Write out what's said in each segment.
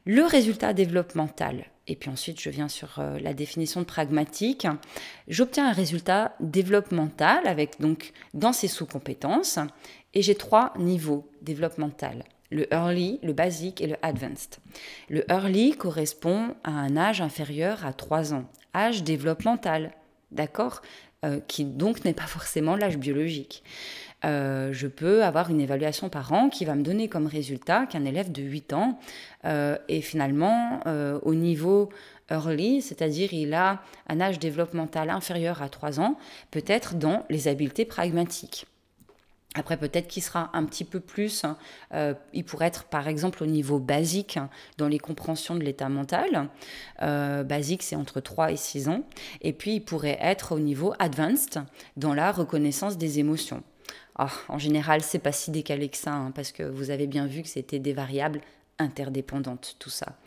Le résultat développemental, et puis ensuite je viens sur la définition de pragmatique, j'obtiens un résultat développemental avec donc dans ses sous-compétences, et j'ai 3 niveaux développemental. Le early, le basic et le advanced. Le early correspond à un âge inférieur à 3 ans, âge développemental, d'accord, qui donc n'est pas forcément l'âge biologique. Je peux avoir une évaluation par an qui va me donner comme résultat qu'un élève de 8 ans est finalement au niveau early, c'est-à-dire il a un âge développemental inférieur à 3 ans, peut-être dans les habiletés pragmatiques. Après, peut-être qu'il sera un petit peu plus, il pourrait être par exemple au niveau basique dans les compréhensions de l'état mental. Basique, c'est entre 3 et 6 ans. Et puis, il pourrait être au niveau advanced dans la reconnaissance des émotions. En général, c'est pas si décalé que ça, parce que vous avez bien vu que c'était des variables interdépendantes, tout ça.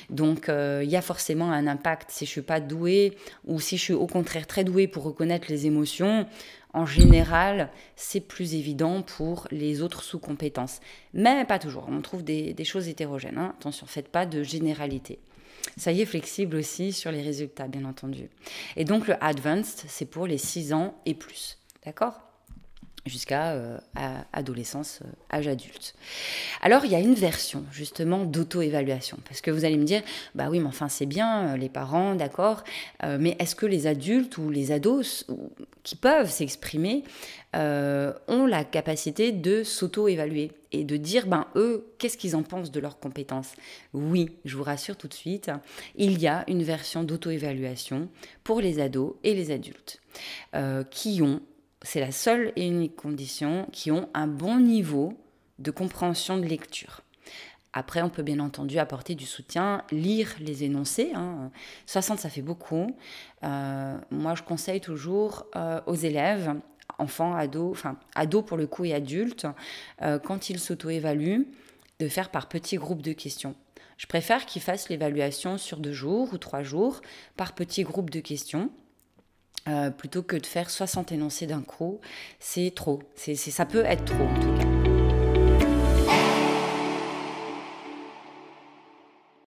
Donc, il y a forcément un impact. Si je suis pas douée ou si je suis au contraire très douée pour reconnaître les émotions, en général, c'est plus évident pour les autres sous-compétences. Mais pas toujours. On trouve des choses hétérogènes. Attention, faites pas de généralité. Soyez flexible aussi sur les résultats, bien entendu. Et donc, le advanced, c'est pour les 6 ans et plus. D'accord ? Jusqu'à adolescence, âge adulte. Alors, il y a une version, justement, d'auto-évaluation. Parce que vous allez me dire, bah oui, mais enfin, c'est bien, les parents, d'accord, mais est-ce que les adultes ou les ados qui peuvent s'exprimer ont la capacité de s'auto-évaluer et de dire, eux, qu'est-ce qu'ils en pensent de leurs compétences? Oui, je vous rassure tout de suite, il y a une version d'auto-évaluation pour les ados et les adultes qui ont, c'est la seule et unique condition, qui ont un bon niveau de compréhension de lecture. Après, on peut bien entendu apporter du soutien, lire les énoncés. 60, ça fait beaucoup. Moi, je conseille toujours aux élèves, enfants, ados, enfin ados pour le coup et adultes, quand ils s'auto-évaluent, de faire par petits groupes de questions. Je préfère qu'ils fassent l'évaluation sur 2 jours ou 3 jours par petits groupes de questions. Plutôt que de faire 60 énoncés d'un coup, c'est trop. Ça peut être trop en tout cas.